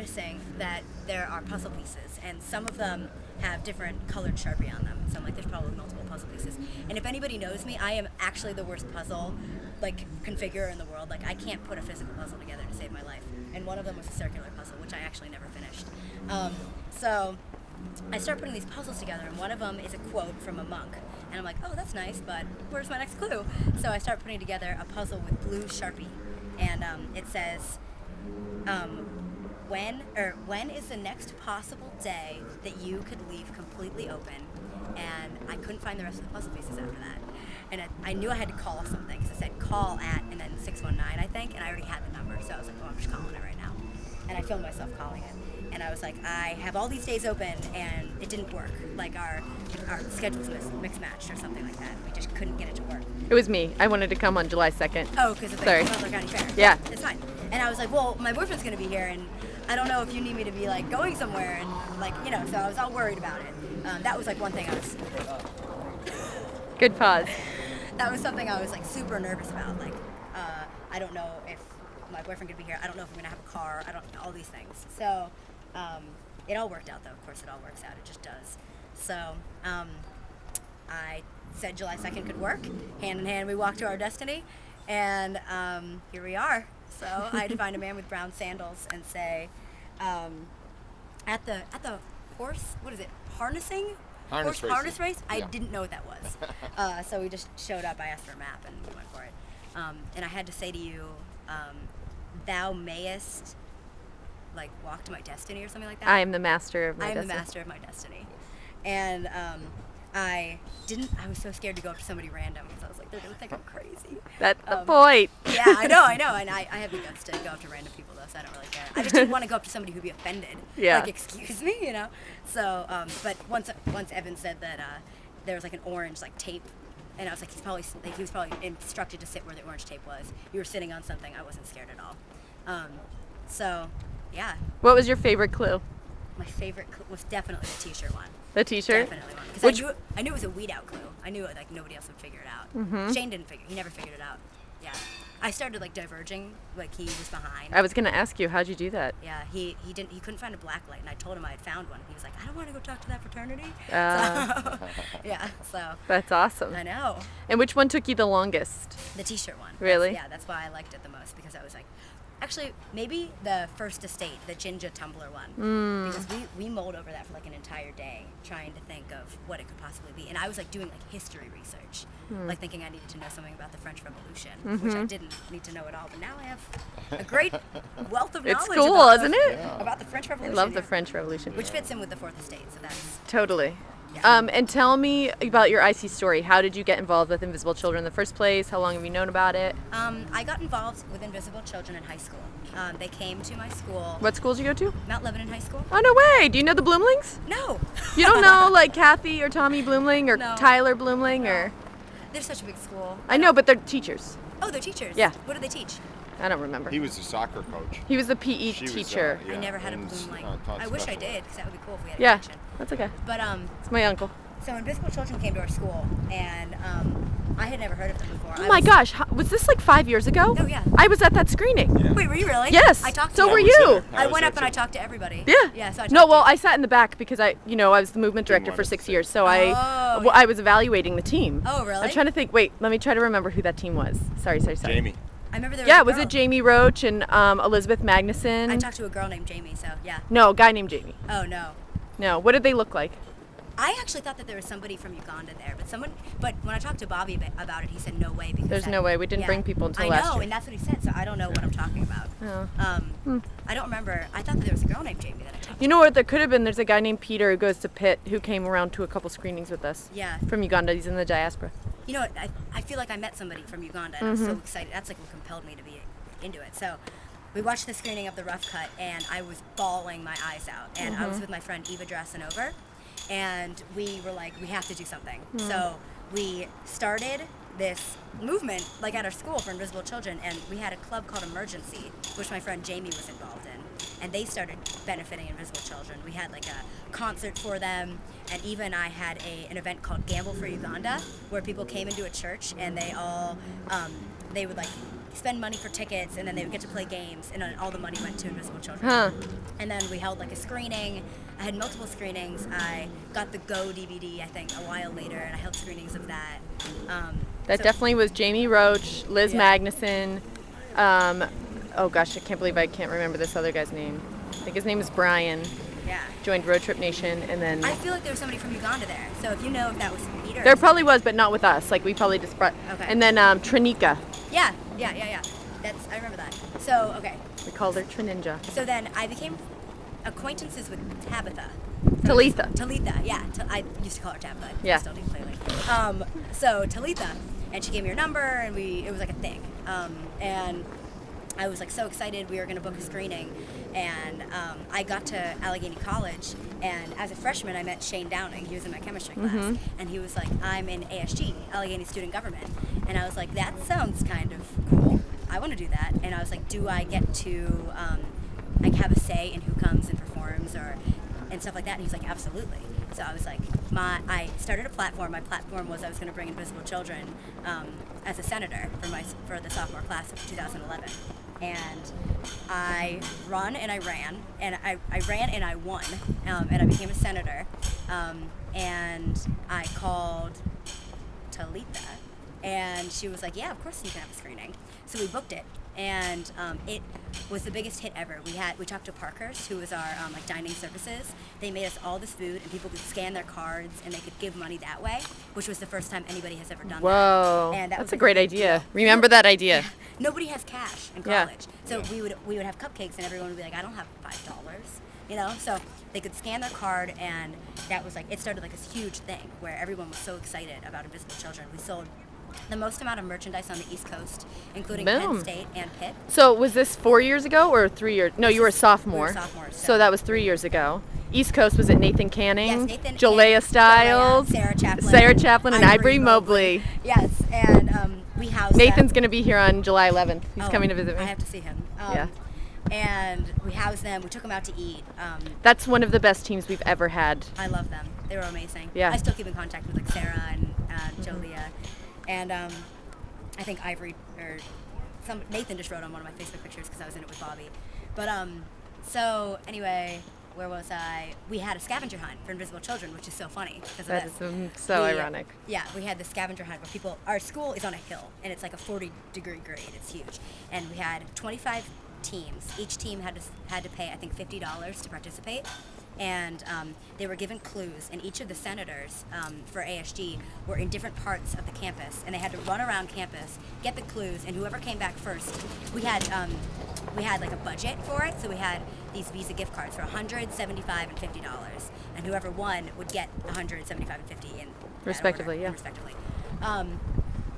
noticing that there are puzzle pieces, and some of them have different colored Sharpie on them. So I'm like, there's probably multiple puzzle pieces. And if anybody knows me, I am actually the worst puzzle configurer in the world. Like, I can't put a physical puzzle together to save my life. And one of them was a circular puzzle, which I actually never finished. So I start putting these puzzles together, and one of them is a quote from a monk. And I'm like, oh, that's nice, but where's my next clue? So I start putting together a puzzle with blue Sharpie, and it says, when is the next possible day that you could leave completely open? And I couldn't find the rest of the puzzle pieces after that. And I knew I had to call something, because it said call at, and then 619, I think, and I already had the number, so I was like, oh, I'm just calling it right now. And I filmed myself calling it. And I was like, I have all these days open, and it didn't work. Like, our schedules mix-matched or something like that. We just couldn't get it to work. It was me. I wanted to come on July 2nd. Oh, because of the Butler County Fair. Yeah. It's fine. And I was like, well, my boyfriend's going to be here, and I don't know if you need me to be, going somewhere. And, so I was all worried about it. That was, one thing I was... Good pause. That was something I was, super nervous about. I don't know if my boyfriend could be here. I don't know if I'm going to have a car. All these things. So... it all worked out, though. Of course, it all works out. It just does. So I said July 2nd could work. Hand in hand, we walked to our destiny, and here we are. So I had to find a man with brown sandals and say, at the horse, what is it, harness race? I didn't know what that was. So we just showed up. I asked for a map, and we went for it. And I had to say to you, thou mayest... walk to my destiny or something like that. I am the master of my destiny. I am the master of my destiny. And I was so scared to go up to somebody random, because I was like, they're going to think I'm crazy. That's the point. Yeah, I know. And I have the guts to go up to random people, though, so I don't really care. I just didn't want to go up to somebody who'd be offended. Yeah. Excuse me, So, but once Evan said that there was an orange tape, and I was like, he was probably instructed to sit where the orange tape was. You were sitting on something. I wasn't scared at all. So... yeah. What was your favorite clue? My favorite clue was definitely the T-shirt one. The T-shirt? Definitely one. Because I knew it was a weed out clue. I knew it nobody else would figure it out. Mm-hmm. Shane didn't figure. He never figured it out. Yeah. I started diverging. He was behind. I was gonna ask you, how'd you do that? Yeah. He couldn't find a black light, and I told him I had found one. He was like, I don't want to go talk to that fraternity. So, yeah. So. That's awesome. I know. And which one took you the longest? The T-shirt one. Really? That's why I liked it the most, because I was like. Actually, maybe the First Estate, the Jinja Tumbler one, because we mulled over that for an entire day, trying to think of what it could possibly be. And I was doing history research, thinking I needed to know something about the French Revolution, which I didn't need to know at all. But now I have a great wealth of knowledge. It's cool, isn't it? About the French Revolution. I love the French Revolution. Which fits in with the Fourth Estate, so that's... Totally. Yeah. And tell me about your IC story. How did you get involved with Invisible Children in the first place? How long have you known about it? I got involved with Invisible Children in high school. They came to my school. What school did you go to? Mount Lebanon High School. Oh, no way. Do you know the Bloomlings? No. You don't know Kathy or Tommy Bloomling or No. Tyler Bloomling or... They're such a big school. I know, but they're teachers. Oh, they're teachers? Yeah. What do they teach? I don't remember. He was the soccer coach. He was the PE She was, teacher. yeah, I never had a and, Bloomling. taught I wish I special did, because that would be cool if we had a Yeah, connection. that's okay. But It's my uncle. so Invisible Children came to our school, and I had never heard of them before. Oh my gosh, was this 5 years ago? Oh, yeah. I was at that screening. Yeah. Wait, were you really? Yes. I talked to So you. were I was you. there. I was went there up and I too. talked to everybody. Yeah. Yeah. So I talked No, to well, you. I sat in the back because I was the movement director for wanted 6 to years, so Oh, I yeah. was evaluating the team. Oh, really? I'm trying to think. Wait, let me try to remember who that team was. Sorry. Jamie. I remember there was Yeah, a was girl. it Jamie Roach and Elizabeth Magnuson? I talked to a girl named Jamie, so yeah. No, a guy named Jamie. Oh, no. No, what did they look like? I actually thought that there was somebody from Uganda there, but when I talked to Bobby about it, he said no way. Because There's no way. We didn't bring people until I last know, year. and that's what he said, so I don't know what I'm talking about. Oh. I don't remember. I thought that there was a girl named Jamie that I talked to. You know what there could have been? There's a guy named Peter who goes to Pitt who came around to a couple screenings with us. Yeah. From Uganda. He's in the diaspora. You know what? I feel like I met somebody from Uganda, and I was so excited. That's what compelled me to be into it. So we watched the screening of The Rough Cut, and I was bawling my eyes out. And I was with my friend Eva Drasanova, and we were like, we have to do something. So we started this movement at our school for Invisible Children, and we had a club called Emergency, which my friend Jamie was involved in. And they started benefiting Invisible Children. We had a concert for them, and Eva and I had an event called Gamble for Uganda, where people came into a church and they all they would spend money for tickets, and then they would get to play games, and then all the money went to Invisible Children. Huh. And then we held like a screening. I had multiple screenings. I got the Go DVD, I think, a while later, and I held screenings of that. That So- definitely was Jamie Roach, Liz Yeah. Magnuson. Oh gosh, I can't believe I can't remember this other guy's name. I think his name is Brian. Yeah. Joined Road Trip Nation, and then I feel like there was somebody from Uganda there. So if you know if that was Peter. there probably was, but not with us. Like we probably just brought. Okay. And then Trinika. Yeah. I remember that. So, okay. We called her Trininja. So then I became acquaintances with Tabitha. Talitha. Talitha, yeah. I used to call her Tabitha. I Yeah. still do clearly. So Talitha, and she gave me her number, and it was like a thing. And I was like so excited. We were going to book a screening, and I got to Allegheny College, and as a freshman, I met Shane Downing. He was in my chemistry class, and he was like, "I'm in ASG, Allegheny Student Government," and I was like, "That sounds kind of cool. I want to do that." And I was like, "Do I get to like have a say in who comes and performs and stuff like that?" And he's like, "Absolutely." So I was like, I started a platform. My platform was I was going to bring Invisible Children as a senator for the sophomore class of 2011. And I run and I ran, and I ran and I won, and I became a senator. And I called Talitha, and she was like, "Yeah, of course you can have a screening." So we booked it, and it was the biggest hit ever. We talked to Parkhurst, who was our like dining services. They made us all this food, and people could scan their cards, and they could give money that way, which was the first time anybody has ever done Whoa. that. And that That's was a like great big idea. deal. Remember that idea. Nobody has cash in Yeah. college, so we would have cupcakes, and everyone would be like, "I don't have $5," you know. So they could scan their card, and that was like it started like this huge thing where everyone was so excited about Invisible Children. We sold the most amount of merchandise on the East Coast, including Boom. Penn State and Pitt. So was this 4 years ago or 3 years? No, you were a sophomore. We were sophomores, So so- that was 3 years ago. East Coast was it Nathan Canning, Yes, Nathan Jalea and Stiles, Jalea, Sarah Chaplin, and Ivory Mobley. Yes, and we housed Nathan's them. going to be here on July 11th. He's Oh, coming to visit me. I have to see him. Yeah. And we housed them. We took them out to eat. That's one of the best teams we've ever had. I love them. They were amazing. Yeah. I still keep in contact with like Sarah and Jalea, and I think Ivory or Nathan just wrote on one of my Facebook pictures because I was in it with Bobby. But so anyway, where was I? We had a scavenger hunt for Invisible Children, which is so funny because of That this. is so ironic. Yeah, we had the scavenger hunt where our school is on a hill, and it's like a 40-degree grade. It's huge. And we had 25 teams. Each team had to pay, I think, $50 to participate. And they were given clues, and each of the senators for ASG were in different parts of the campus, and they had to run around campus, get the clues, and whoever came back first, we had like a budget for it, so we had these Visa gift cards for $100, $75, and $50, and whoever won would get $100, $75, and $50 in Respectively, order, yeah. Respectively.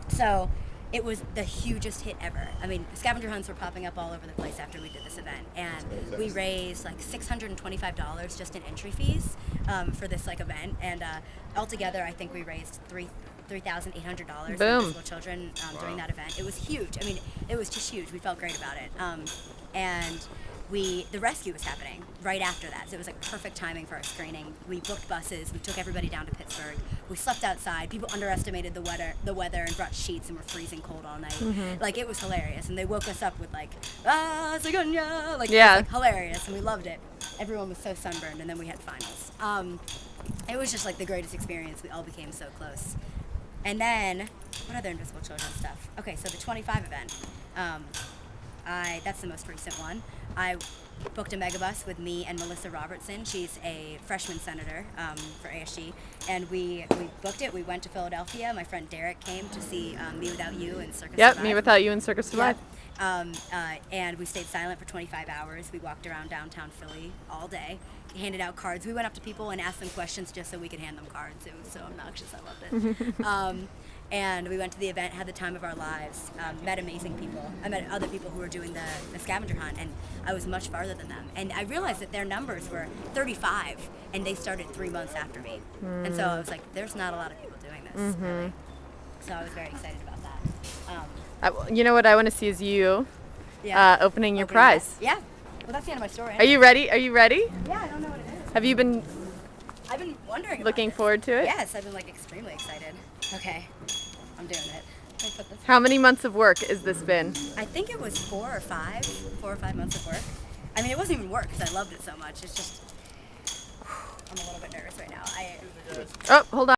So it was the hugest hit ever. I mean, scavenger hunts were popping up all over the place after we did this event, and we raised like $625 just in entry fees for this like event, and altogether I think we raised $3,800 for Boom. Invisible Children during that event. It was huge. I mean, it was just huge. We felt great about it, and the rescue was happening right after that, so it was like perfect timing for our screening. We booked buses, we took everybody down to Pittsburgh, we slept outside, people underestimated the weather and brought sheets and were freezing cold all night. Like, it was hilarious, and they woke us up with like, Segunya, like, Yeah. it was, like, hilarious, and we loved it. Everyone was so sunburned, and then we had finals. It was just like the greatest experience. We all became so close. And then, what other Invisible Children stuff? Okay, so the 25 event. That's the most recent one. I booked a megabus with me and Melissa Robertson. She's a freshman senator for ASG. And we booked it. We went to Philadelphia. My friend Derek came to see Me Without You and Circus Yep, Survive. Me Without You and Circus Survive. Yep. And we stayed silent for 25 hours. We walked around downtown Philly all day, handed out cards. We went up to people and asked them questions just so we could hand them cards. It was so obnoxious. I loved it. And we went to the event, had the time of our lives, met amazing people. I met other people who were doing the scavenger hunt, and I was much farther than them. And I realized that their numbers were 35, and they started 3 months after me. And so I was like, there's not a lot of people doing this, really. So I was very excited about that. You know what I want to see is you Yeah. opening your Opening prize. that. Yeah. Well, that's the end of my story. Are you ready? Are you ready? Yeah, I don't know what it is. Have you been I've been wondering about looking this. forward to it? Yes, I've been like extremely excited. Okay, I'm doing it. me put this. How many months of work has this been? I think it was 4 or 5 months of work. I mean, it wasn't even work because I loved it so much. It's just, I'm a little bit nervous right now. Oh, hold on.